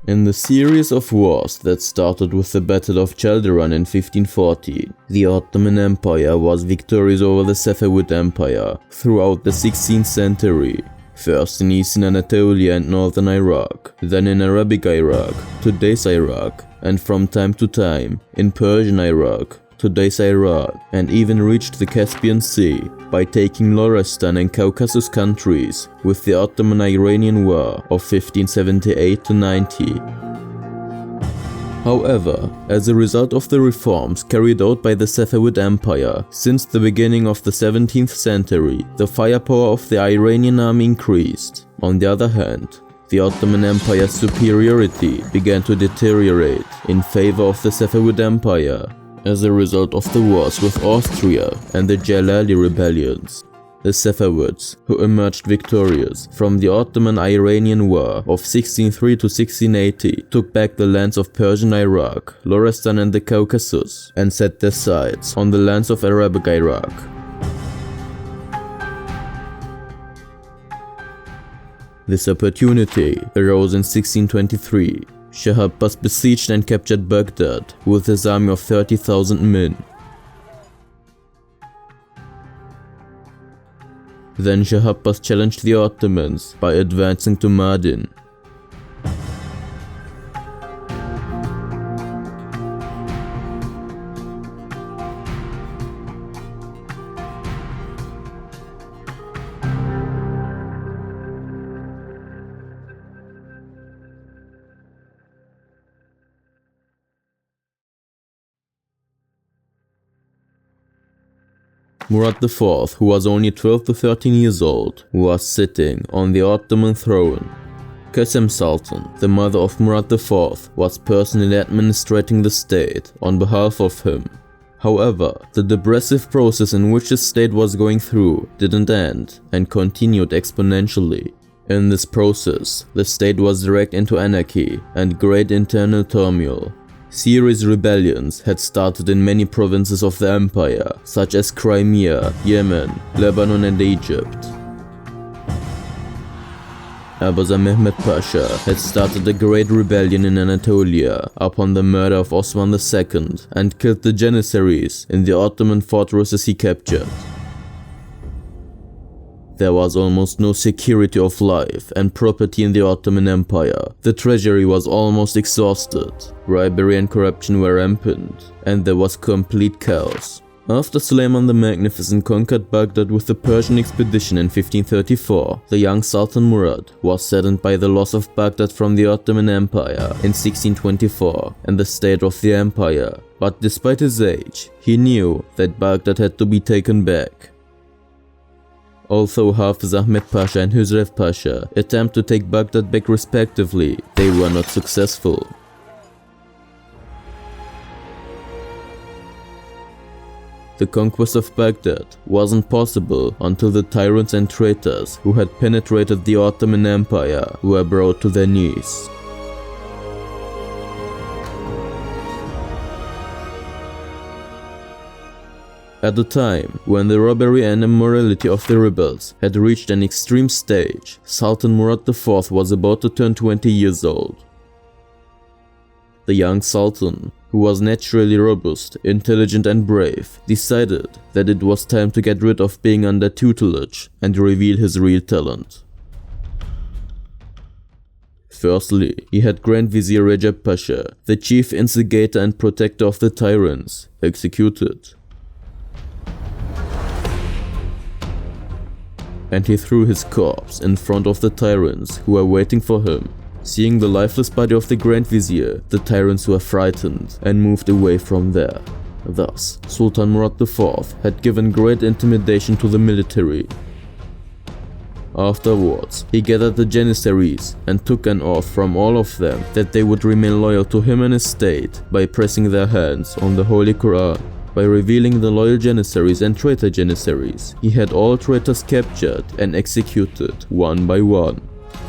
In the series of wars that started with the Battle of Calderon in 1514, the Ottoman Empire was victorious over the Safavid Empire throughout the 16th century. First in eastern Anatolia and northern Iraq, then in Arabic Iraq, today's Iraq, and from time to time in Persian Iraq, today's Iran, and even reached the Caspian Sea by taking Lorestan and Caucasus countries with the Ottoman-Iranian War of 1578–90. However, as a result of the reforms carried out by the Safavid Empire since the beginning of the 17th century, the firepower of the Iranian army increased. On the other hand, the Ottoman Empire's superiority began to deteriorate in favor of the Safavid Empire as a result of the wars with Austria and the Jalali rebellions. The Safavids, who emerged victorious from the Ottoman-Iranian War of 1603–1680, took back the lands of Persian Iraq, Lorestan and the Caucasus, and set their sights on the lands of Arabic Iraq. This opportunity arose in 1623. Shah Abbas besieged and captured Baghdad with his army of 30,000 men. Then Shah Abbas challenged the Ottomans by advancing to Mardin. Murad IV, who was only 12 to 13 years old, was sitting on the Ottoman throne. Qasem Sultan, the mother of Murad IV, was personally administrating the state on behalf of him. However, the depressive process in which the state was going through didn't end and continued exponentially. In this process, the state was dragged into anarchy and great internal turmoil. Serious rebellions had started in many provinces of the empire, such as Crimea, Yemen, Lebanon and Egypt. Abazar Mehmed Pasha had started a great rebellion in Anatolia upon the murder of Osman II and killed the Janissaries in the Ottoman fortresses he captured. There was almost no security of life and property in the Ottoman Empire. The treasury was almost exhausted, bribery and corruption were rampant, and there was complete chaos. After Suleiman the Magnificent conquered Baghdad with the Persian expedition in 1534, the young Sultan Murad was saddened by the loss of Baghdad from the Ottoman Empire in 1624 and the state of the empire. But despite his age, he knew that Baghdad had to be taken back. Although Hafiz Ahmed Pasha and Husrev Pasha attempt to take Baghdad back respectively, they were not successful. The conquest of Baghdad wasn't possible until the tyrants and traitors who had penetrated the Ottoman Empire were brought to their knees. At the time when the robbery and immorality of the rebels had reached an extreme stage, Sultan Murad IV was about to turn 20 years old. The young Sultan, who was naturally robust, intelligent and brave, decided that it was time to get rid of being under tutelage and reveal his real talent. Firstly, he had Grand Vizier Recep Pasha, the chief instigator and protector of the tyrants, executed. And he threw his corpse in front of the tyrants who were waiting for him. Seeing the lifeless body of the Grand Vizier, the tyrants were frightened and moved away from there. Thus, Sultan Murad IV had given great intimidation to the military. Afterwards, he gathered the Janissaries and took an oath from all of them that they would remain loyal to him and his state by pressing their hands on the Holy Quran. By revealing the loyal Janissaries and traitor Janissaries, he had all traitors captured and executed one by one.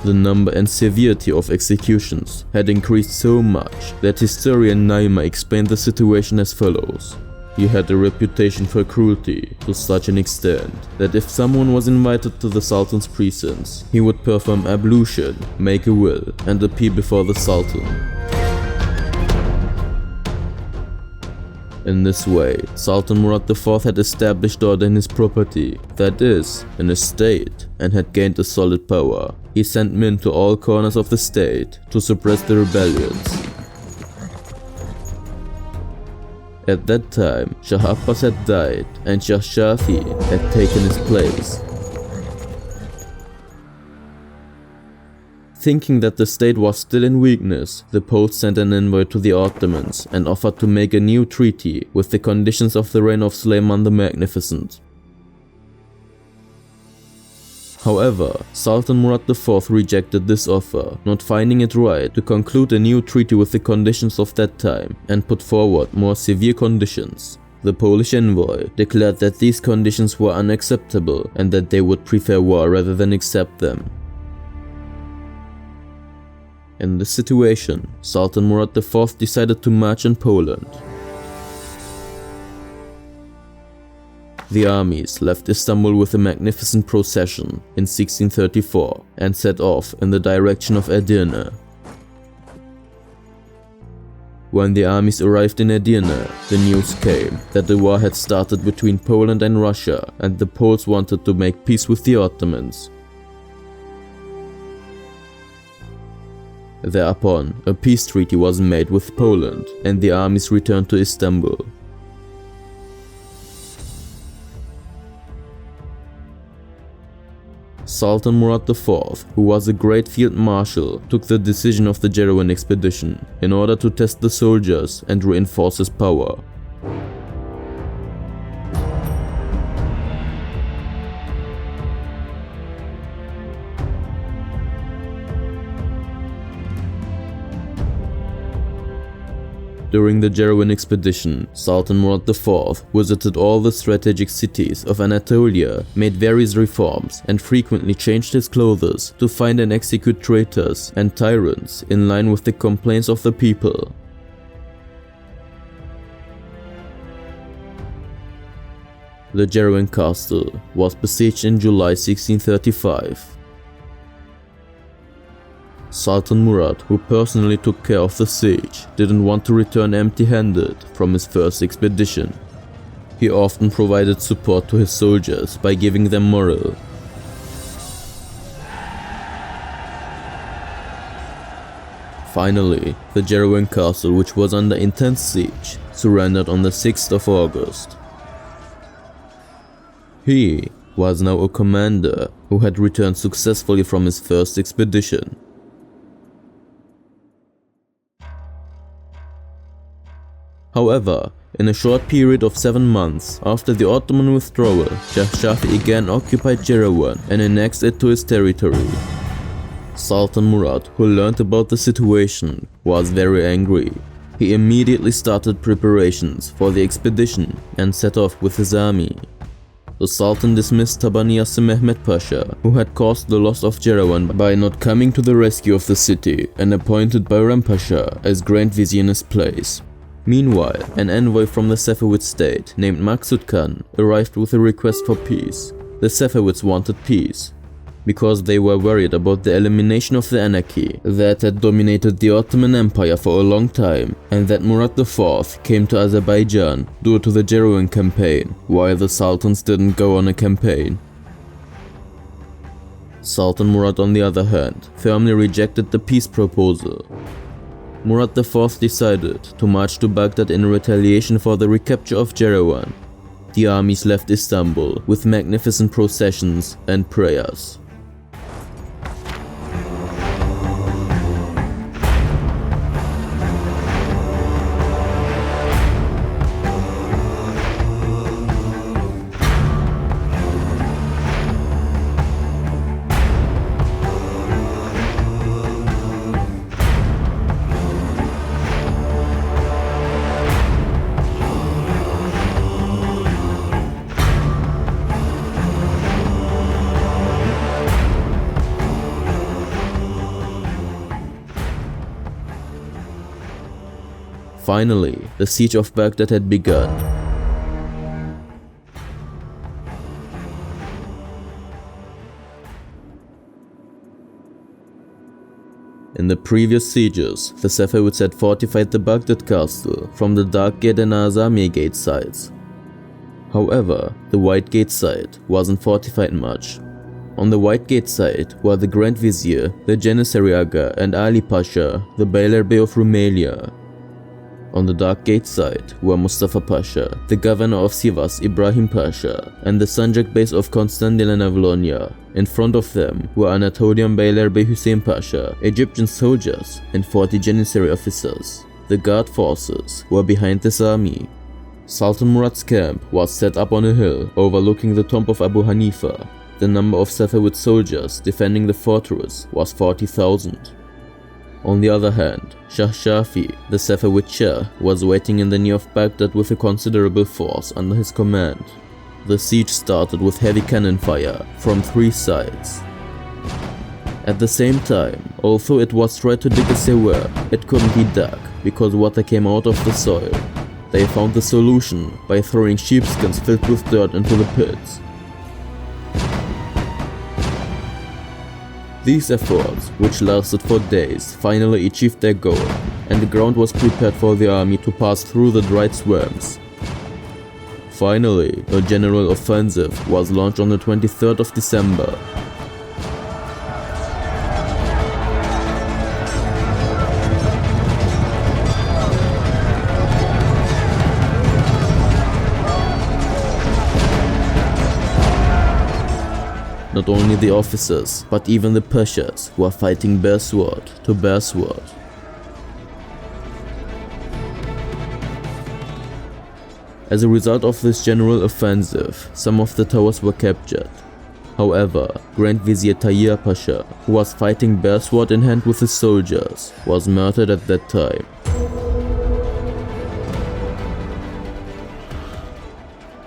The number and severity of executions had increased so much that historian Naima explained the situation as follows. He had a reputation for cruelty to such an extent that if someone was invited to the Sultan's presence, he would perform ablution, make a will, and appear before the Sultan. In this way, Sultan Murad IV had established order in his property, that is, in his state, and had gained a solid power. He sent men to all corners of the state to suppress the rebellions. At that time, Shah Abbas had died and Shah Shafi had taken his place. Thinking that the state was still in weakness, the Pope sent an envoy to the Ottomans and offered to make a new treaty with the conditions of the reign of Suleiman the Magnificent. However, Sultan Murad IV rejected this offer, not finding it right to conclude a new treaty with the conditions of that time and put forward more severe conditions. The Polish envoy declared that these conditions were unacceptable and that they would prefer war rather than accept them. In this situation, Sultan Murad IV decided to march on Poland. The armies left Istanbul with a magnificent procession in 1634 and set off in the direction of Edirne. When the armies arrived in Edirne, the news came that the war had started between Poland and Russia and the Poles wanted to make peace with the Ottomans. Thereupon, a peace treaty was made with Poland and the armies returned to Istanbul. Sultan Murad IV, who was a great field marshal, took the decision of the Jerewan expedition in order to test the soldiers and reinforce his power. During the Jerewan expedition, Sultan Murad IV visited all the strategic cities of Anatolia, made various reforms, and frequently changed his clothes to find and execute traitors and tyrants in line with the complaints of the people. The Jerewan castle was besieged in July 1635. Sultan Murad, who personally took care of the siege, didn't want to return empty-handed from his first expedition. He often provided support to his soldiers by giving them morale. Finally, the Jerewan castle, which was under intense siege, surrendered on the 6th of August. He was now a commander who had returned successfully from his first expedition. However, in a short period of 7 months after the Ottoman withdrawal, Shah Shafi again occupied Jerewan and annexed it to his territory. Sultan Murad, who learned about the situation, was very angry. He immediately started preparations for the expedition and set off with his army. The Sultan dismissed Tabaniyas Mehmet Pasha, who had caused the loss of Jerewan by not coming to the rescue of the city, and appointed Bayram Pasha as Grand Vizier in his place. Meanwhile, an envoy from the Safavid state named Maksud Khan arrived with a request for peace. The Safavids wanted peace because they were worried about the elimination of the anarchy that had dominated the Ottoman Empire for a long time, and that Murad IV came to Azerbaijan due to the Jerewan campaign, while the Sultans didn't go on a campaign. Sultan Murad, on the other hand, firmly rejected the peace proposal. Murad IV decided to march to Baghdad in retaliation for the recapture of Jerewan. The armies left Istanbul with magnificent processions and prayers. Finally, the siege of Baghdad had begun. In the previous sieges, the Safavids had fortified the Baghdad castle from the Dark Gate and Azamiya Gate sides. However, the White Gate side wasn't fortified much. On the White Gate side were the Grand Vizier, the Janissary Aga, and Ali Pasha, the Beylerbey of Rumelia. On the Dark Gate side were Mustafa Pasha, the governor of Sivas Ibrahim Pasha, and the Sanjak base of Constantinople. In front of them were Anatolian Beylerbey Hussein Pasha, Egyptian soldiers, and 40 Janissary officers. The guard forces were behind this army. Sultan Murad's camp was set up on a hill overlooking the tomb of Abu Hanifa. The number of Safavid soldiers defending the fortress was 40,000. On the other hand, Shah Shafi, the Safavid Shah, was waiting in the near of Baghdad with a considerable force under his command. The siege started with heavy cannon fire from 3 sides. At the same time, although it was tried to dig a sewer, it couldn't be dug because water came out of the soil. They found the solution by throwing sheepskins filled with dirt into the pits. These efforts, which lasted for days, finally achieved their goal, and the ground was prepared for the army to pass through the dried swamps. Finally, a general offensive was launched on the 23rd of December. Not only the officers, but even the pashas were fighting bare sword to bare sword. As a result of this general offensive, some of the towers were captured. However, Grand Vizier Tayyar Pasha, who was fighting bare sword in hand with his soldiers, was murdered at that time.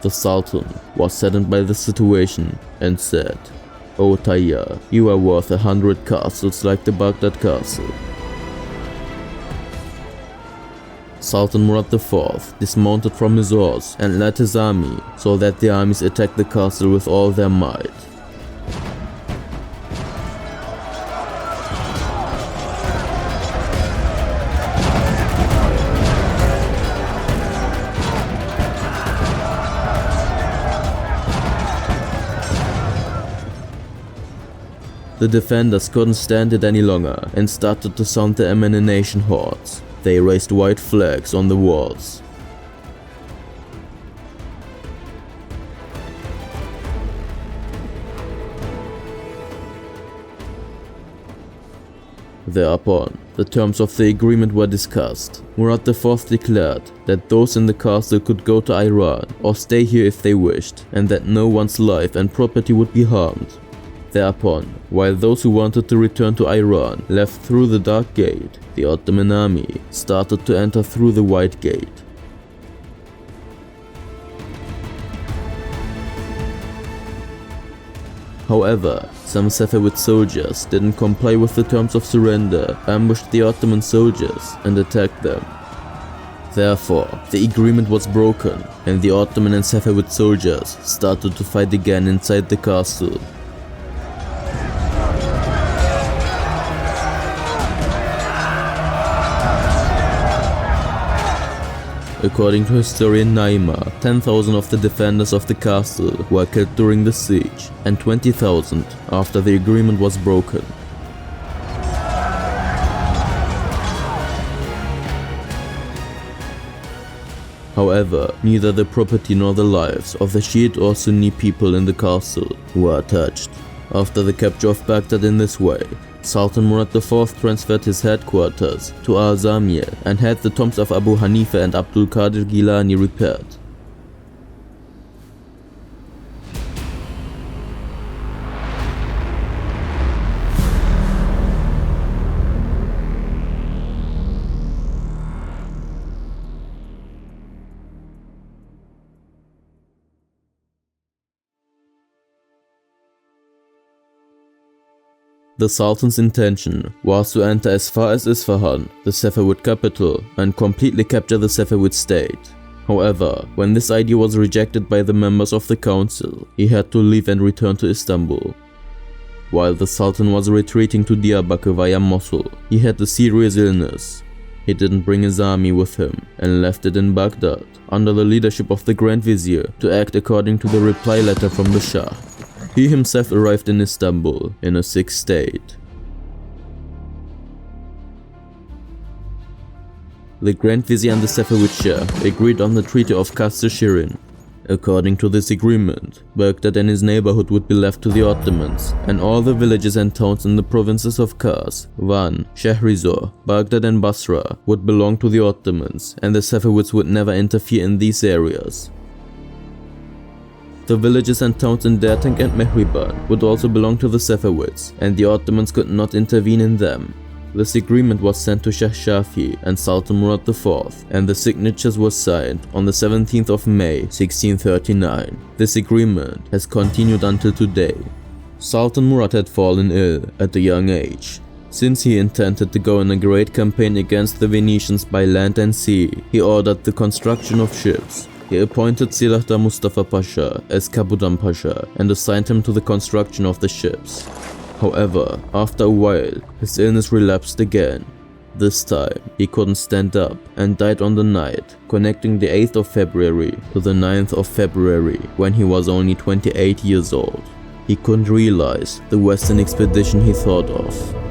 The Sultan was saddened by the situation and said, "O Tayyar, you are worth 100 castles like the Baghdad castle." Sultan Murad IV dismounted from his horse and led his army so that the armies attacked the castle with all their might. The defenders couldn't stand it any longer and started to sound the ammunition horns. They raised white flags on the walls. Thereupon, the terms of the agreement were discussed. Murad IV declared that those in the castle could go to Iran or stay here if they wished, and that no one's life and property would be harmed. Thereupon, while those who wanted to return to Iran left through the Dark Gate, the Ottoman army started to enter through the White Gate. However, some Safavid soldiers didn't comply with the terms of surrender, ambushed the Ottoman soldiers, and attacked them. Therefore, the agreement was broken, and the Ottoman and Safavid soldiers started to fight again inside the castle. According to historian Naima, 10,000 of the defenders of the castle were killed during the siege, and 20,000 after the agreement was broken. However, neither the property nor the lives of the Shiite or Sunni people in the castle were touched. After the capture of Baghdad in this way, Sultan Murad IV transferred his headquarters to Azamiya and had the tombs of Abu Hanifa and Abdul Qadir Gilani repaired. The Sultan's intention was to enter as far as Isfahan, the Safavid capital, and completely capture the Safavid state. However, when this idea was rejected by the members of the council, he had to leave and return to Istanbul. While the Sultan was retreating to Diyarbakir via Mosul, he had a serious illness. He didn't bring his army with him and left it in Baghdad under the leadership of the Grand Vizier to act according to the reply letter from the Shah. He himself arrived in Istanbul in a sick state. The Grand Vizier and the Safavid Shah agreed on the Treaty of Kasr-Shirin. According to this agreement, Baghdad and his neighborhood would be left to the Ottomans, and all the villages and towns in the provinces of Kars, Van, Shahrizor, Baghdad and Basra would belong to the Ottomans, and the Safavids would never interfere in these areas. The villages and towns in Dertank and Mehriban would also belong to the Safavids, and the Ottomans could not intervene in them. This agreement was sent to Shah Shafi and Sultan Murad IV, and the signatures were signed on the 17th of May 1639. This agreement has continued until today. Sultan Murad had fallen ill at a young age. Since he intended to go on a great campaign against the Venetians by land and sea, he ordered the construction of ships. He appointed Silahda Mustafa Pasha as Kabudan Pasha and assigned him to the construction of the ships. However, after a while, his illness relapsed again. This time, he couldn't stand up and died on the night, connecting the 8th of February to the 9th of February when he was only 28 years old. He couldn't realize the Western expedition he thought of.